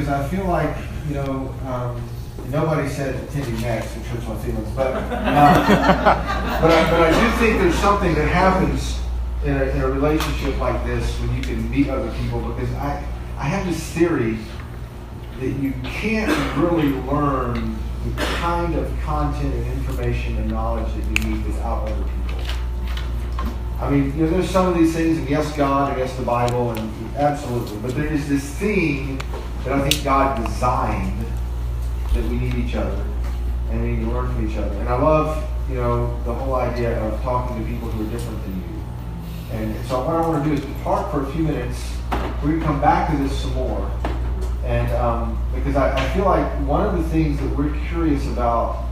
because I feel like, nobody said attending next, which hurts my feelings, but I do think there's something that happens in a relationship like this when you can meet other people, because I have this theory that you can't really learn the kind of content and information and knowledge that you need without other people. I mean, there's some of these things, and yes, God, and yes, the Bible, and absolutely, but there is this thing that I think God designed, that we need each other, and we need to learn from each other. And I love, the whole idea of talking to people who are different than you. And so what I want to do is park for a few minutes. We're going to come back to this some more. And because I feel like one of the things that we're curious about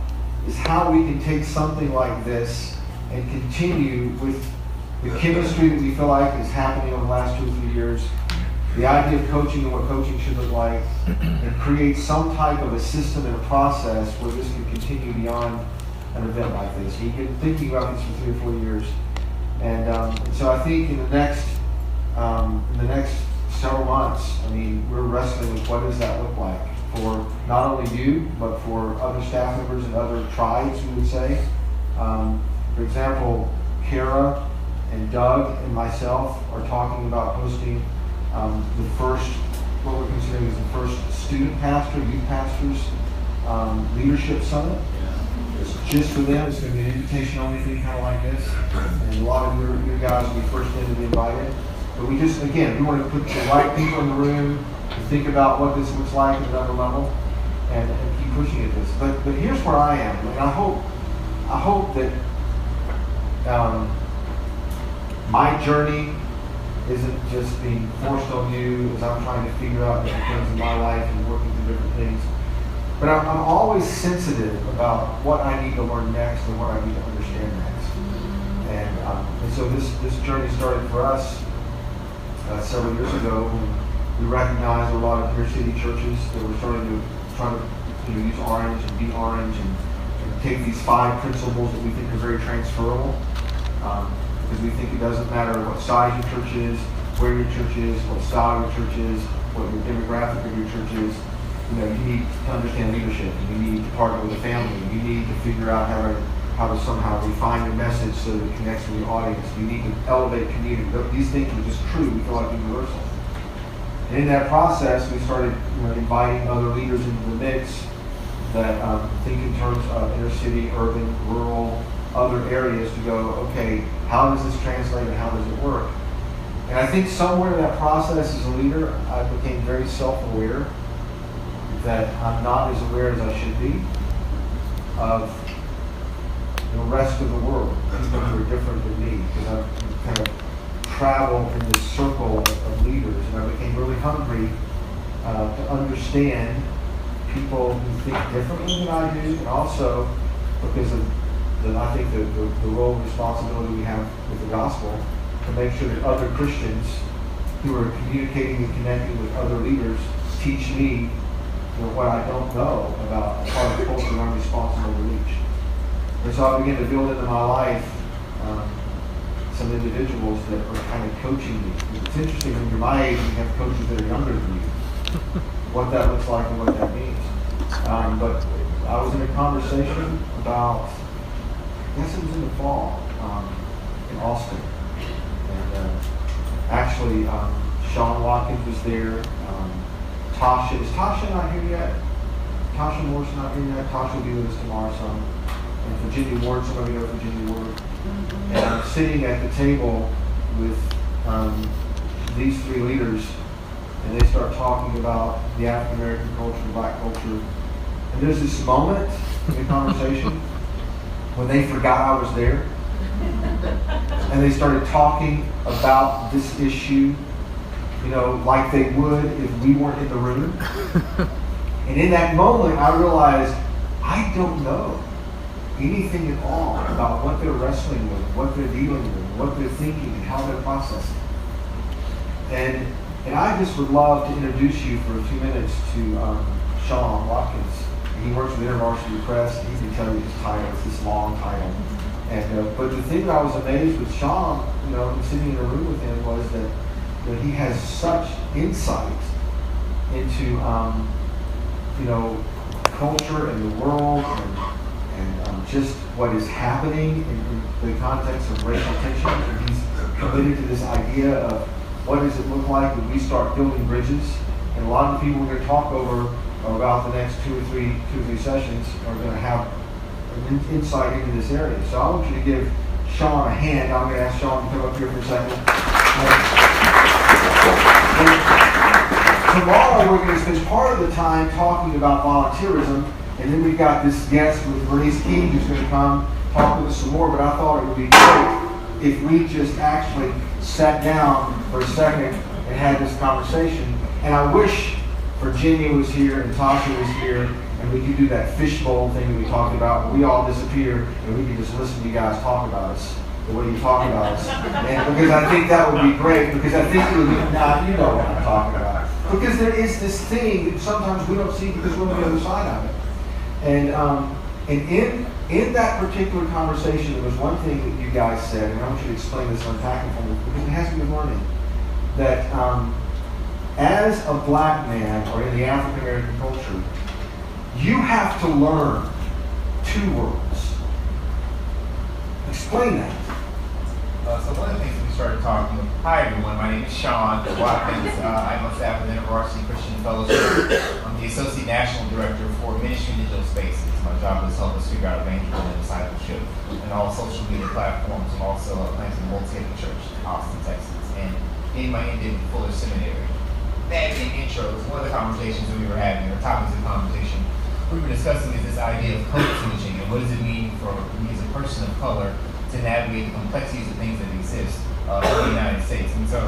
is how we can take something like this and continue with the chemistry that we feel like is happening over the last 2 or 3 years, the idea of coaching and what coaching should look like, and create some type of a system and a process where this can continue beyond an event like this. We've been thinking about this for 3 or 4 years. And so I think in the next several months, we're wrestling with what does that look like for not only you, but for other staff members and other tribes, we would say. For example, Kara and Doug and myself are talking about hosting the first, what we're considering is the first student pastor, youth pastors leadership summit. It's just for them. It's going to be an invitation-only thing, kind of like this. And a lot of your guys will be first in to be invited. But we want to put the right people in the room to think about what this looks like at another level and keep pushing at this. But here's where I am, and I hope that my journey isn't just being forced on you as I'm trying to figure out different things in my life and working through different things. But I'm always sensitive about what I need to learn next and what I need to understand next. And so this journey started for us several years ago when we recognized a lot of inner city churches that were trying to use orange and be orange and take these 5 principles that we think are very transferable. Because we think it doesn't matter what size your church is, where your church is, what style your church is, what your demographic of your church is. You need to understand leadership. You need to partner with a family. You need to figure out how to somehow refine your message so that it connects with your audience. You need to elevate community. These things are just true. We feel like universal. And in that process, we started inviting other leaders into the mix that think in terms of inner city, urban, rural, other areas to go, okay, how does this translate and how does it work? And I think somewhere in that process as a leader, I became very self-aware that I'm not as aware as I should be of the rest of the world, people who are different than me, because I've kind of traveled in this circle of leaders, and I became really hungry to understand people who think differently than I do, and also because of I think the role and responsibility we have with the gospel to make sure that other Christians who are communicating and connecting with other leaders teach me what I don't know about a part of the culture I'm responsible to reach. And so I began to build into my life some individuals that are kind of coaching me. It's interesting when you're my age and you have coaches that are younger than you, what that looks like and what that means. But I was in a conversation about, I guess it was in the fall, in Austin. And actually, Sean Watkins was there. Tasha, is Tasha not here yet? Tasha Moore's not here yet. Tasha will be with us tomorrow, son. And Virginia Ward, some of you know Virginia Ward. And I'm sitting at the table with these 3 leaders, and they start talking about the African American culture, the Black culture. And there's this moment in the conversation when they forgot I was there. And they started talking about this issue, like they would if we weren't in the room. And in that moment, I realized I don't know anything at all about what they're wrestling with, what they're dealing with, what they're thinking, and how they're processing. And I just would love to introduce you for a few minutes to Sean Watkins. He works with InterVarsity Press. He can tell you his title. It's this long title. And but the thing that I was amazed with Sean, sitting in a room with him, was that he has such insight into culture and the world and just what is happening in the context of racial tension. And he's committed to this idea of what does it look like when we start building bridges. And a lot of the people we're going to talk over about the next two or three sessions are going to have an insight into this area. So I want you to give Sean a hand. I'm going to ask Sean to come up here for a second. Tomorrow we're going to spend part of the time talking about volunteerism, and then we've got this guest with Bernice King who's going to come talk with us some more, but I thought it would be great if we just actually sat down for a second and had this conversation. And I wish Virginia was here and Tasha was here, and we could do that fishbowl thing that we talked about, where we all disappear and we can just listen to you guys talk about us the way you talk about us. And because I think that would be great, because I think it would be, you know what I'm talking about. Because there is this thing that sometimes we don't see because we're on the other side of it. And in that particular conversation, there was one thing that you guys said, and I want you to explain this, unpack it for me, because it has to be learning, that as a black man, or in the African American culture, you have to learn two words. Explain that. So one of the things we started talking about, hi everyone, my name is Sean Watkins. I'm on staff with InterVarsity Christian Fellowship. I'm the Associate National Director for Ministry and Digital Spaces. My job is to help us figure out evangelism and discipleship and all social media platforms, and also plans in multi-ethnic church in Austin, Texas. And in my Indian Fuller Seminary. That in intros, one of the conversations that we were having, or topics of conversation, we were discussing is this idea of code switching, and what does it mean for me as a person of color to navigate the complexities of things that exist in the United States. And so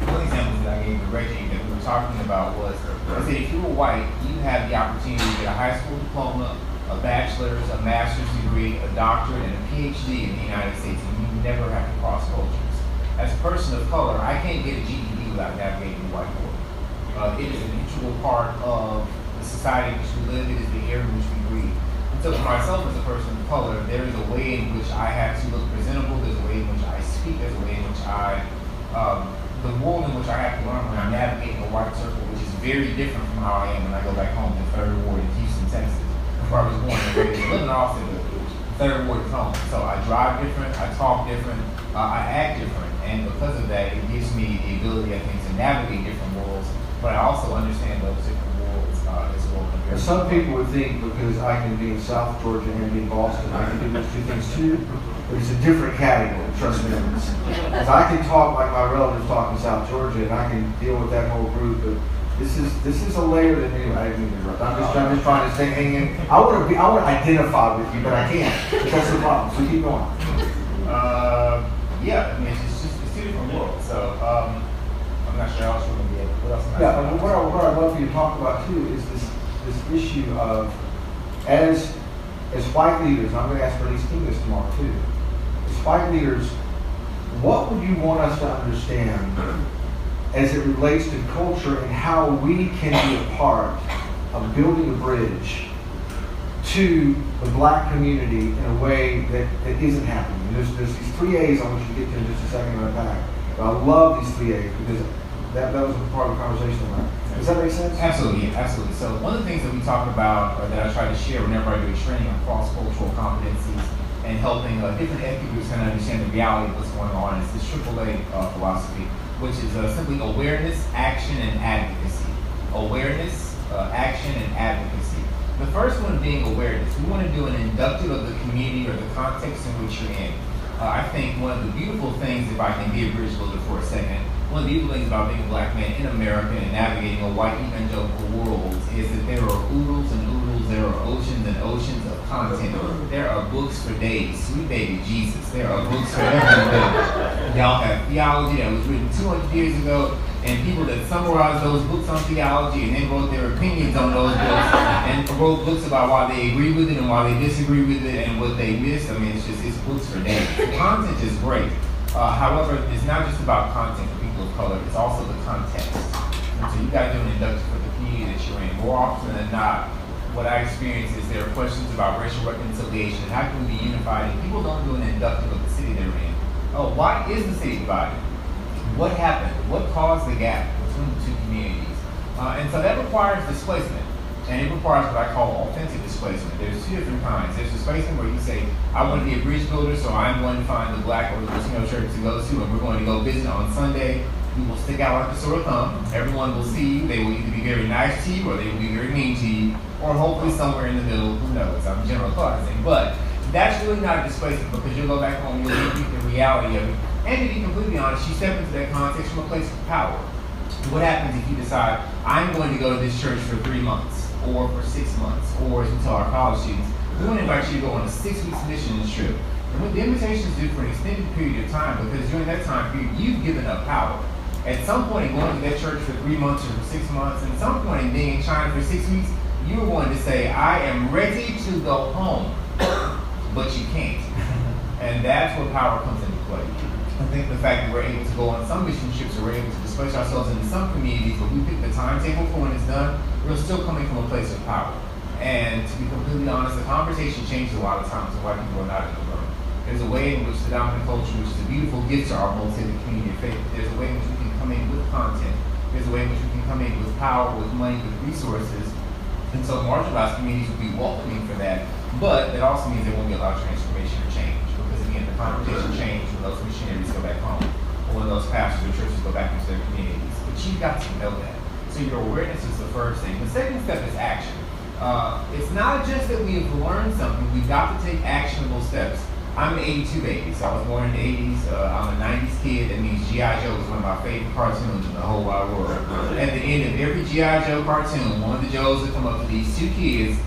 one example that I gave to Reggie that we were talking about was, I said, if you were white, you have the opportunity to get a high school diploma, a bachelor's, a master's degree, a doctorate, and a PhD in the United States, and you never have to cross cultures. As a person of color, I can't get a GED without navigating the white world. It is an integral part of the society in which we live. It is the air in which we breathe. And so for myself as a person of color, there is a way in which I have to look presentable. There's a way in which I speak. There's a way in which the world in which I have to learn when I'm navigating a white circle, which is very different from how I am when I go back home to 3rd Ward in Houston, Texas, where I was born and raised. I live in Austin, but 3rd Ward is home. So I drive different, I talk different, I act different. And because of that, it gives me the ability, I think, to navigate different worlds, but I also understand those different worlds as well. Some people would think because I can be in South Georgia and be in Boston, I can do those two things too, but it's a different category, trust me on this. Because I can talk like my relatives talk in South Georgia, and I can deal with that whole group, but this is a layer that anyway, I didn't mean to interrupt. I'm just trying to stay hanging. I want to identify with you, but I can't. That's the problem. So keep going. Yeah, I mean, it's two different worlds. So I'm not sure how else we're going to be able. What else? Yeah, but what I'd love for you to talk about too is this issue of as white leaders. I'm going to ask Bernice King this tomorrow too. As white leaders, what would you want us to understand as it relates to culture and how we can be a part of building a bridge to the black community in a way that isn't happening? And there's these 3 A's I want you to get to in just a second and back. But I love these 3 A's because that was part of the conversation about. Does that make sense? Absolutely, absolutely. So one of the things that we talk about, or that I try to share whenever I do a training on cross-cultural competencies and helping different ethnic groups kind of understand the reality of what's going on, is this AAA philosophy, which is simply awareness, action, and advocacy. Awareness, action, and advocacy. The first one being awareness. We want to do an inductive of the community or the context in which you're in. I think one of the beautiful things, if I can be a bridge builder for a second, one of the beautiful things about being a black man in America and navigating a white evangelical world is that there are oodles and oodles, there are oceans and oceans of content. There are books for days. Sweet baby Jesus. There are books for everything. Y'all have theology that was written 200 years ago, and people that summarized those books on theology and then wrote their opinions on those books and wrote books about why they agree with it and why they disagree with it and what they missed. I mean, it's books for days. The content is great. However, it's not just about content for people of color, it's also the context. And so you got to do an induction for the community that you're in. More often than not, what I experience is there are questions about racial reconciliation and how can we be unified, and people don't do an inductive of the city they're in. Oh, why is the city divided? What happened? What caused the gap between the two communities? And so that requires displacement. And it requires what I call authentic displacement. There's two different kinds. There's displacement where you say, I want to be a bridge builder, so I'm going to find the Black or the Latino church to go to, and we're going to go visit on Sunday. You will stick out like a sore thumb. Everyone will see you. They will either be very nice to you, or they will be very mean to you, or hopefully somewhere in the middle. Who knows? I'm generalizing. But that's really not a displacement, because you'll go back home, you'll meet the reality of it. And to be completely honest, you step into that context from a place of power. What happens if you decide, I'm going to go to this church for 3 months, or for 6 months, or as we tell our college students, we want to invite you to go on a 6-week mission trip. And the invitation is due for an extended period of time, because during that time period, you've given up power. At some point in going to that church for 3 months or for 6 months, and at some point in being in China for 6 weeks, you're going to say, I am ready to go home, but you can't. And that's where power comes into play. I think the fact that we're able to go on some mission trips, or we're able to displace ourselves into some communities, but we pick the timetable for when it's done, we're still coming from a place of power. And to be completely honest, the conversation changes a lot of times when white people are not in the room. There's a way in which the dominant culture, which is a beautiful gift to our multi-ethnic community of faith, there's a way in which we can come in with content. There's a way in which we can come in with power, with money, with resources. And so marginalized communities will be welcoming for that, but that also means there won't be a lot of transformation or change. Because again, the conversation changes when those missionaries go back home, or when those pastors or churches go back into their communities. But you've got to know that. So your awareness is the first thing. The second step is action. It's not just that we have learned something, we've got to take actionable steps. I'm an 82 baby, so I was born in the 80s. I'm a 90s kid. That means G.I. Joe was one of my favorite cartoons in the whole wide world. At the end of every G.I. Joe cartoon, one of the Joes would come up to these two kids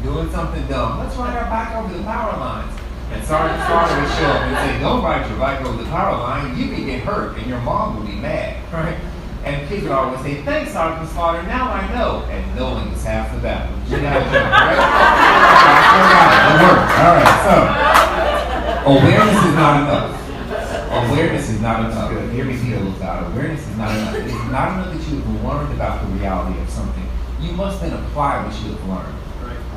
doing something dumb. Let's ride our bike over the power lines. And Sergeant Slaughter would show up and say, don't ride your bike over the power line. You can get hurt, and your mom will be mad, right? And kids would always say, thanks, Sergeant Slaughter, now I know. And knowing is half the battle. G.I. Joe, right? It worked. All right, so awareness is not enough. Awareness is not enough. Hear me, out. Awareness is not enough. It is not enough that you have learned about the reality of something. You must then apply what you have learned.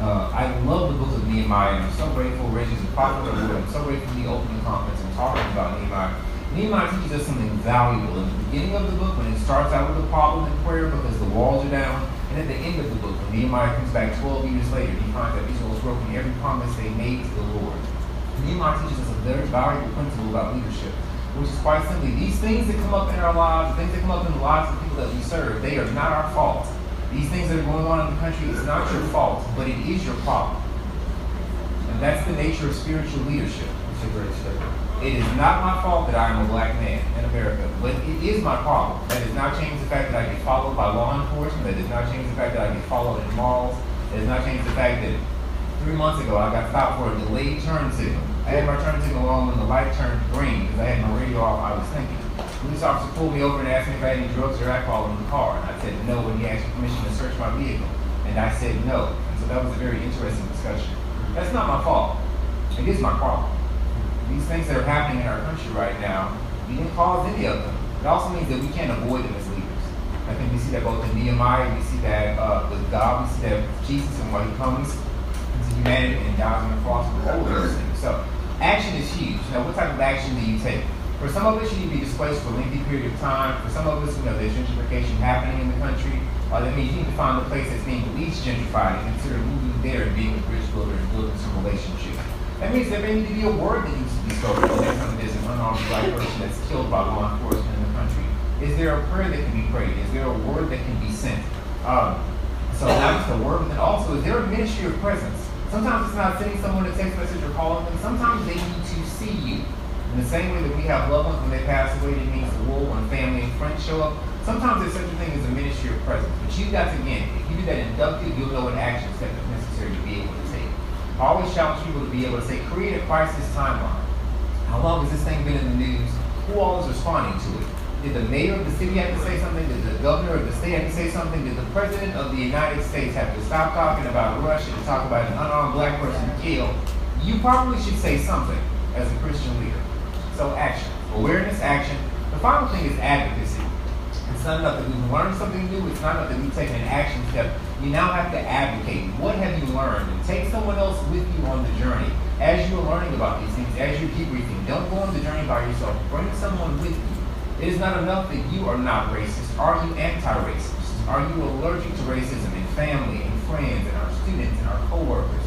I love the book of Nehemiah, and I'm so grateful Reggie's a prophet of the Lord. I'm so grateful for the opening conference and talking about Nehemiah. Nehemiah teaches us something valuable. In the beginning of the book, when it starts out with a problem in prayer because the walls are down, and at the end of the book, when Nehemiah comes back 12 years later, he finds that Israel has broken every promise they made to the Lord. Nehemiah teaches us a very valuable principle about leadership, which is quite simply, these things that come up in our lives, the things that come up in the lives of the people that we serve, they are not our fault. These things that are going on in the country, it's not your fault, but it is your problem. And that's the nature of spiritual leadership. It's a great statement. It is not my fault that I am a black man in America, but it is my problem. That does not change the fact that I get followed by law enforcement. That does not change the fact that I get followed in malls. That does not change the fact that 3 months ago I got stopped for a delayed turn signal. I had my turn signal on when the light turned green because I had my radio off. I was thinking. The police officer pulled me over and asked me if I had any drugs or alcohol in the car. And I said no, and he asked for permission to search my vehicle. And I said no. And so that was a very interesting discussion. That's not my fault. It is my problem. These things that are happening in our country right now, we didn't cause any of them. It also means that we can't avoid them as leaders. I think we see that both in Nehemiah, we see that with God, we see that with Jesus and when he comes into humanity and dies on the cross for all of those things. So action is huge. Now, what type of action do you take? For some of us, you need to be displaced for a lengthy period of time. For some of us, there's gentrification happening in the country. That means you need to find a place that's being least gentrified and consider moving there and being a bridge builder and building some relationships. That means there may need to be a word that needs to be spoken when there's an unarmed black person that's killed by law enforcement in the country. Is there a prayer that can be prayed? Is there a word that can be sent? So not just a word, but then also, is there a ministry of presence? Sometimes it's not sending someone a text message or calling them. Sometimes they need to see you. In the same way that we have loved ones when they pass away, it means the war when family and friends show up. Sometimes there's such a thing as a ministry of presence. But you've got to, again, if you do that inductive, you'll know what action step is necessary to be able to take. I always challenge people to be able to say, create a crisis timeline. How long has this thing been in the news? Who all is responding to it? Did the mayor of the city have to say something? Did the governor of the state have to say something? Did the president of the United States have to stop talking about Russia and talk about an unarmed black person killed? You probably should say something as a Christian leader. So action, awareness, action. The final thing is advocacy. It's not enough that we've learned something new. It's not enough that we've taken an action step. You now have to advocate. What have you learned? And take someone else with you on the journey. As you're learning about these things, as you're debriefing, don't go on the journey by yourself. Bring someone with you. It is not enough that you are not racist. Are you anti-racist? Are you allergic to racism in family and friends and our students and our coworkers?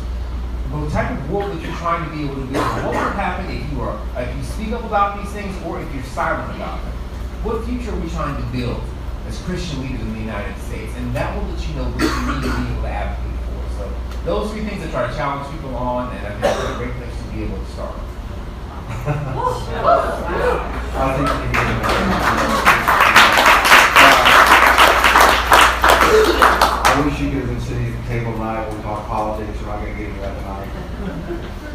The type of world that you're trying to be able to build. What will happen if you speak up about these things or if you're silent about them? What future are we trying to build as Christian leaders in the United States? And that will let you know what you need to be able to advocate for. So those three things I try to challenge people on, and I think it's a great place to be able to start. I think I wish you could have been sitting at the table tonight when we talk politics. We're not going to get into that tonight.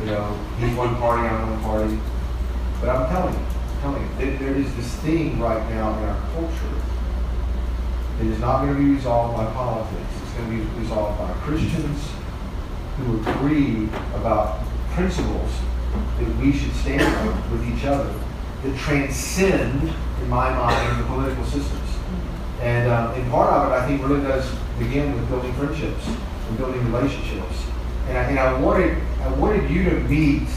You know, he's one party, I'm one party. But I'm telling you, there is this thing right now in our culture that is not going to be resolved by politics. It's going to be resolved by Christians who agree about principles that we should stand on with each other that transcend, in my mind, the political systems. And part of it, I think, really does begin with building friendships and building relationships. And I wanted you to meet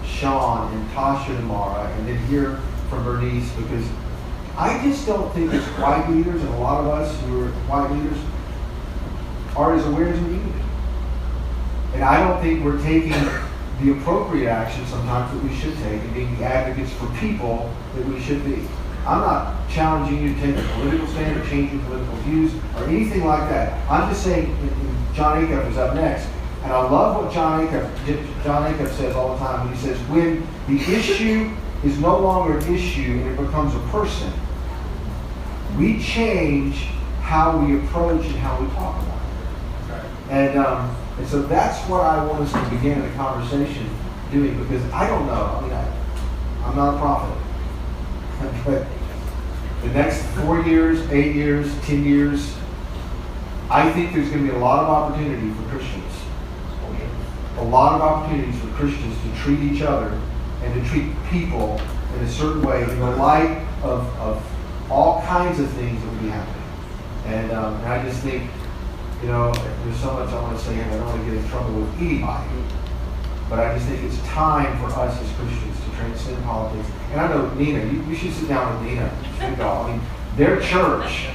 Sean and Tasha tomorrow, and then hear from Bernice, because I just don't think as white leaders, and a lot of us who are white leaders are as aware as we need to be. And I don't think we're taking the appropriate action sometimes that we should take, and being the advocates for people that we should be. I'm not challenging you to take a political stand or change your political views or anything like that. I'm just saying, John Acuff is up next, and I love what John Acuff says all the time when he says, when the issue is no longer an issue and it becomes a person, we change how we approach and how we talk about it. And so that's what I want us to begin the conversation doing, because I don't know. I mean, I'm not a prophet. But the next 4 years, 8 years, 10 years, I think there's going to be a lot of opportunity for Christians. A lot of opportunities for Christians to treat each other and to treat people in a certain way in the light of all kinds of things that will be happening. And I just think, you know, there's so much I want to say, and I don't want to get in trouble with anybody. But I just think it's time for us as Christians to transcend politics. And I know Nina, you should sit down with Nina. I mean, their church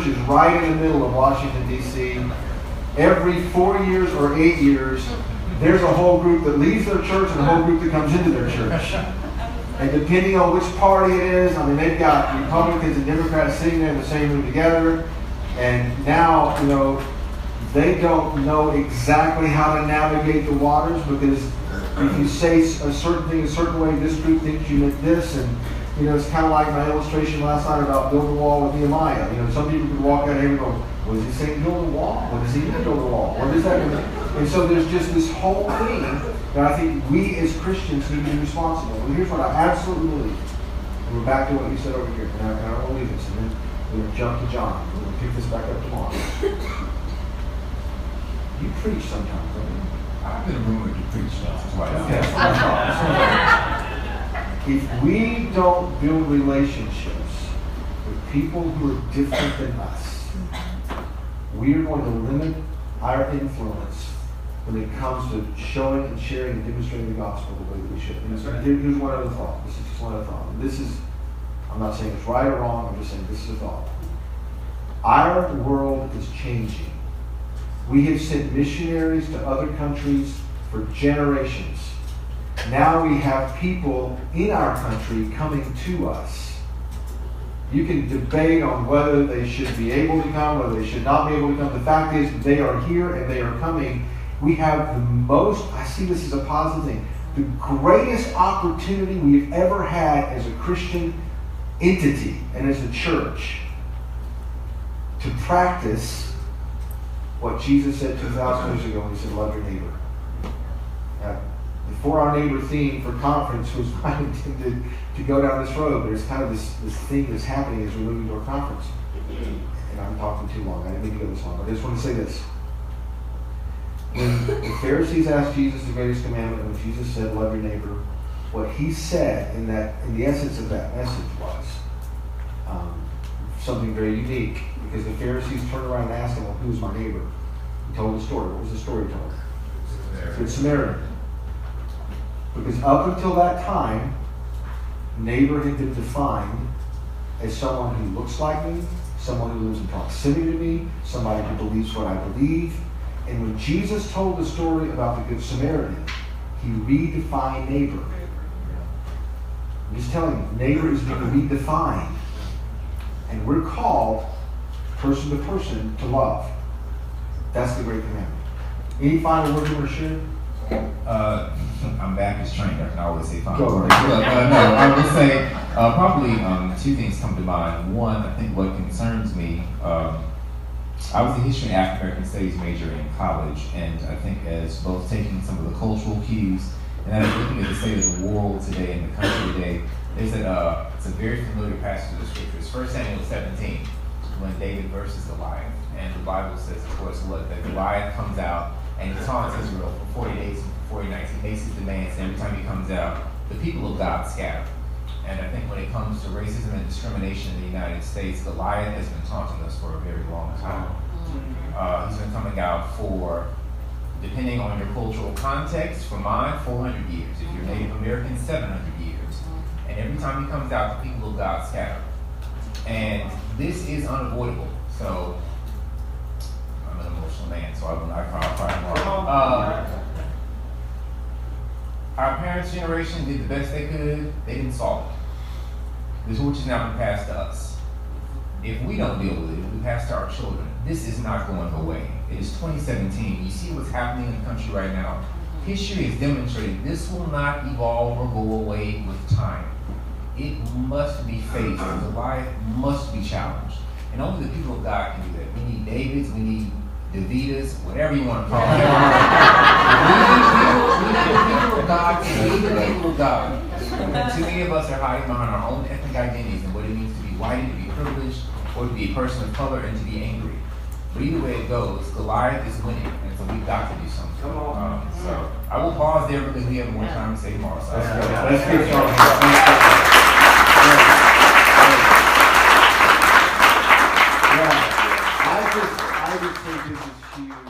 is right in the middle of Washington, D.C. Every 4 years or 8 years, there's a whole group that leaves their church and a whole group that comes into their church. And depending on which party it is, I mean, they've got Republicans and Democrats sitting there in the same room together. And now, you know, they don't know exactly how to navigate the waters, because if you say a certain thing a certain way, this group thinks you meant this. And, you know, it's kind of like my illustration last night about build a wall with Nehemiah. You know, some people could walk out here and go, what does he say, build a wall? What does he mean, build a wall? What does that mean? And so there's just this whole thing that I think we as Christians need to be responsible. And here's what I absolutely believe. And we're back to what you said over here. And I don't believe this. And then we're going to jump to John. We're going to pick this back up tomorrow. You preach sometimes, don't you? I've been rumored to preach twice. If we don't build relationships with people who are different than us, we are going to limit our influence when it comes to showing and sharing and demonstrating the gospel the way that we should. And so here's one other thought. This is just one other thought. And this is, I'm not saying it's right or wrong, I'm just saying this is a thought. Our world is changing. We have sent missionaries to other countries for generations. Now we have people in our country coming to us. You can debate on whether they should be able to come, whether they should not be able to come. The fact is, they are here and they are coming. We have the most, I see this as a positive thing, the greatest opportunity we've ever had as a Christian entity and as a church to practice what Jesus said 2,000 years ago when he said, love your neighbor. Now, the For Our Neighbor theme for conference was not intended to go down this road. There's kind of this thing that's happening as we're moving to our conference. And I'm talking too long. I didn't mean to go this long. I just want to say this. When the Pharisees asked Jesus the greatest commandment, when Jesus said, love your neighbor, what he said in the essence of that message was something very unique. Because the Pharisees turned around and asked him, well, who's my neighbor? He told the story. What was the story told? Good Samaritan. Because up until that time, neighbor had been defined as someone who looks like me, someone who lives in proximity to me, somebody who believes what I believe. And when Jesus told the story about the Good Samaritan, he redefined neighbor. I'm just telling you, neighbor is being redefined. And we're called, person to person, to love. That's the great commandment. Any final word you want to share? I'm Baptist trained. I can always say final Go words. ahead. But, no, I would say probably two things come to mind. One, I think what concerns me, I was a history and African American studies major in college, and I think as both taking some of the cultural cues and as looking at the state of the world today and the country today, there's it's a very familiar passage of the scriptures. 1 Samuel 17, when David versus Goliath. And the Bible says, of course, what? That Goliath comes out and he taunts Israel for 40 days and 40 nights. He makes his demands, and every time he comes out, the people of God scatter. And I think when it comes to racism and discrimination in the United States, Goliath has been taunting us for a very long time. He's been coming out for, depending on your cultural context, for mine, 400 years. If you're Native American, 700 years. And every time he comes out, the people of God scatter. And this is unavoidable. So, I'm an emotional man, so I'll cry tomorrow. Our parents' generation did the best they could. They didn't solve it. The torch has now been passed to us. If we don't deal with it, we pass to our children. This is not going away. It is 2017. You see what's happening in the country right now. History has demonstrated this will not evolve or go away with time. It must be faced. Goliath must be challenged. And only the people of God can do that. We need Davids, we need Davidas, whatever you want to call them. We need the people of God to lead the people of God. And too many of us are hiding behind our own ethnic identities and what it means to be white and to be privileged, or to be a person of color and to be angry. But either way it goes, Goliath is winning, and so we've got to do something. So I will pause there because we have more time to say tomorrow. So Let's get started. I just think this is huge.